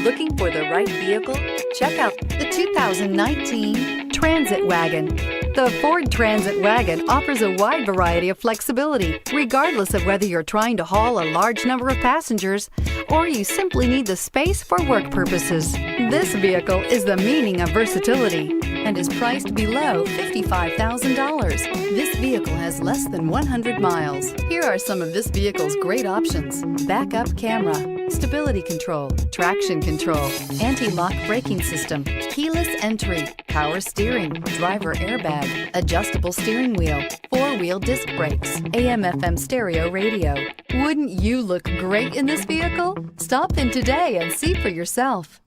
Looking for the right vehicle? Check out the 2019 Transit Wagon. The Ford Transit Wagon offers a wide variety of flexibility, regardless of whether you're trying to haul a large number of passengers or you simply need the space for work purposes. This vehicle is the meaning of versatility and is priced below $55,000. This vehicle has less than 100 miles. Here are some of this vehicle's great options: backup camera, stability control, traction control, anti-lock braking system, keyless entry, power steering, driver airbag, adjustable steering wheel, four-wheel disc brakes, AM/FM stereo radio. Wouldn't you look great in this vehicle? Stop in today and see for yourself.